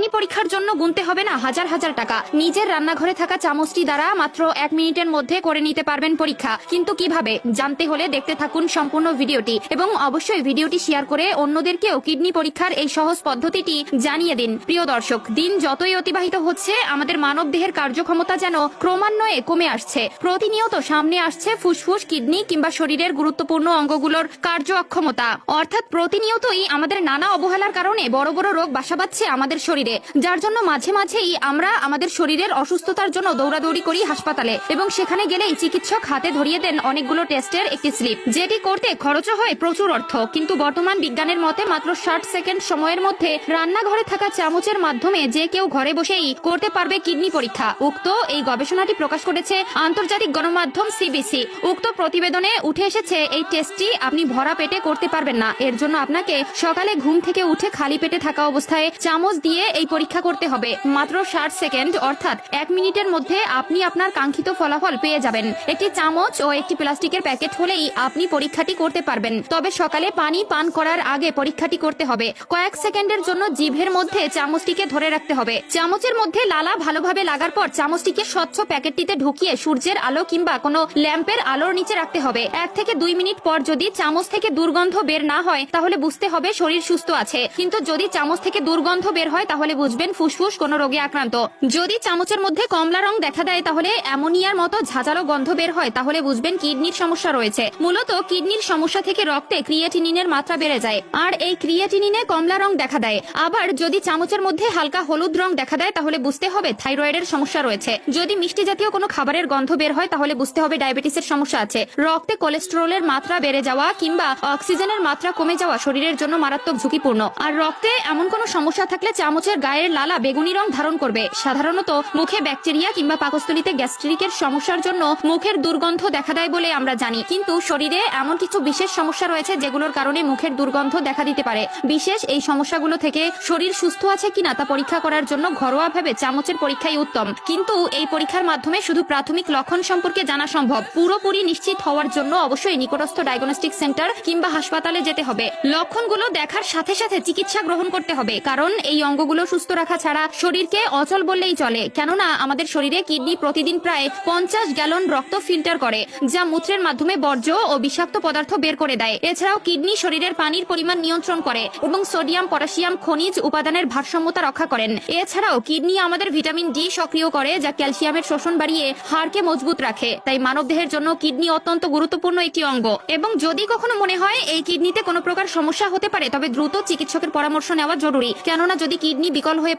Kidney পরীক্ষার জন্য গুনতে হবে না হাজার হাজার টাকা। নিজের রান্নাঘরে থাকা চামচটি দ্বারা মাত্র 1 মিনিটের মধ্যে করে নিতে পারবেন পরীক্ষা। কিন্তু কিভাবে জানতে হলে দেখতে থাকুন সম্পূর্ণ ভিডিওটি এবং অবশ্যই ভিডিওটি শেয়ার করে অন্যদেরকেও কিডনি পরীক্ষার এই সহজ পদ্ধতিটি জানিয়ে দিন। প্রিয় দর্শক, দিন যতই অতিবাহিত হচ্ছে আমাদের মানব দেহের কার্যক্ষমতা যেন ক্রমান্বয়ে কমে আসছে। প্রতিনিয়ত সামনে আসছে ফুসফুস, কিডনি কিংবা শরীরের গুরুত্বপূর্ণ অঙ্গগুলোর কার্য অক্ষমতা। অর্থাৎ প্রতিনিয়তই আমাদের নানা অবহেলার কারণে বড় বড় রোগ বাসা বাঁধছে আমাদের শরীরে, যার জন্য মাঝে মাঝেই আমরা আমাদের শরীরের অসুস্থতার জন্য দৌড়াদৌড়ি করি হাসপাতালে এবং সেখানে গেলেই চিকিৎসক হাতে ধরিয়ে দেন অনেকগুলো টেস্টের একটি স্লিপ, যেটি করতে খরচও হয় প্রচুর অর্থ। কিন্তু বর্তমান বিজ্ঞানের মতে মাত্র 60 সেকেন্ড সময়ের মধ্যে রান্নাঘরে থাকা চামচের মাধ্যমে যে কেউ ঘরে বসেই করতে পারবে কিডনি পরীক্ষা। উক্ত এই গবেষণাটি প্রকাশ করেছে আন্তর্জাতিক গণমাধ্যম সিবিসি। উক্ত প্রতিবেদনে উঠে এসেছে এই টেস্টটি আপনি ভরা পেটে করতে পারবেন না। এর জন্য আপনাকে সকালে ঘুম থেকে উঠে খালি পেটে থাকা অবস্থায় চামচ দিয়ে এই পরীক্ষা করতে হবে। মাত্র 60 সেকেন্ড অর্থাৎ 1 মিনিটের মধ্যে আপনি আপনার কাঙ্ক্ষিত ফলাফল পেয়ে যাবেন। একটি চামচ ও একটি প্লাস্টিকের প্যাকেট হলেই আপনি পরীক্ষাটি করতে পারবেন। তবে সকালে পানি পান করার আগে পরীক্ষাটি করতে হবে। কয়েক সেকেন্ডের জন্য জিভের মধ্যে চামচটিকে ধরে রাখতে হবে। চামচের মধ্যে লালা ভালোভাবে লাগার পর চামচটিকে স্বচ্ছ প্যাকেটটিতে ঢুকিয়ে সূর্যের আলো কিংবা কোনো ল্যাম্পের আলোর নিচে রাখতে হবে। 1 থেকে 2 মিনিট পর যদি চামচ থেকে দুর্গন্ধ বের না হয় তাহলে বুঝতে হবে শরীর সুস্থ আছে। কিন্তু যদি চামচ থেকে দুর্গন্ধ বের হয় তাহলে বুঝবেন ফুসফুস কোনো রোগে আক্রান্ত। যদি চামচের মধ্যে কমলা রং দেখা দেয় তাহলে অ্যামোনিয়ার মতো ঝাঁঝালো গন্ধ বের হয় তাহলে বুঝবেন কিডনির সমস্যা রয়েছে। মূলত কিডনির সমস্যা থেকে রক্তে ক্রিয়েটিনিনের মাত্রা বেড়ে যায় আর এই ক্রিয়েটিনিনে কমলা রং দেখা দেয়। আবার যদি চামচের মধ্যে হালকা হলুদ রং দেখা দেয় তাহলে বুঝতে হবে থাইরয়েডের সমস্যা রয়েছে। যদি মিষ্টি জাতীয় কোনো খাবারের গন্ধ বের হয় তাহলে বুঝতে হবে ডায়াবেটিসের সমস্যা আছে। রক্তে কোলেস্টেরলের মাত্রা বেড়ে যাওয়া কিংবা অক্সিজেনের মাত্রা কমে যাওয়া শরীরের জন্য মারাত্মক ঝুঁকিপূর্ণ। আর রক্তে এমন কোনো সমস্যা থাকলে চামচের গায়ের লালা বেগুনি রং ধারণ করবে। সাধারণত মুখে ব্যাকটেরিয়া কিংবা পাকস্থলীতে গ্যাস্ট্রিকের সমস্যার জন্য মুখের দুর্গন্ধ দেখা দেয় বলে আমরা জানি, কিন্তু শরীরে এমন কিছু বিশেষ সমস্যা রয়েছে যেগুলোর কারণে মুখের দুর্গন্ধ দেখা দিতে পারে। বিশেষ এই সমস্যাগুলো থেকে শরীর সুস্থ আছে কিনা তা পরীক্ষা করার জন্য ঘরোয়াভাবে চামচের পরীক্ষাই উত্তম। কিন্তু এই পরীক্ষার মাধ্যমে শুধু প্রাথমিক লক্ষণ সম্পর্কে জানা সম্ভব। পুরোপুরি নিশ্চিত হওয়ার জন্য অবশ্যই নিকটস্থ ডায়াগনস্টিক সেন্টার কিংবা হাসপাতালে যেতে হবে। লক্ষণগুলো দেখার সাথে সাথে চিকিৎসা গ্রহণ করতে হবে, কারণ এই অঙ্গগুলো সুস্থ রাখা ছাড়া শরীরকে অচল বললেই চলে। কেননা আমাদের শরীরে কিডনি প্রতিদিন প্রায় 50 গ্যালন রক্ত ফিল্টার করে, যা মূত্রের মাধ্যমে বর্জ্য ও বিষাক্ত পদার্থ বের করে দেয়। এছাড়াও কিডনি শরীরের পানির পরিমাণ নিয়ন্ত্রণ করে এবং সোডিয়াম, পটাশিয়াম, খনিজ উপাদানের ভারসাম্যতা রক্ষা করেন। এছাড়াও কিডনি আমাদের ভিটামিন ডি সক্রিয় করে, যা ক্যালসিয়ামের শোষণ বাড়িয়ে হাড়কে মজবুত রাখে। তাই মানবদেহের জন্য কিডনি অত্যন্ত গুরুত্বপূর্ণ একটি অঙ্গ। এবং যদি কখনো মনে হয় এই কিডনিতে কোনো প্রকার সমস্যা হতে পারে তবে দ্রুত চিকিৎসকের পরামর্শ নেওয়া জরুরি। কেননা যদি কিডনি বিকল হয়ে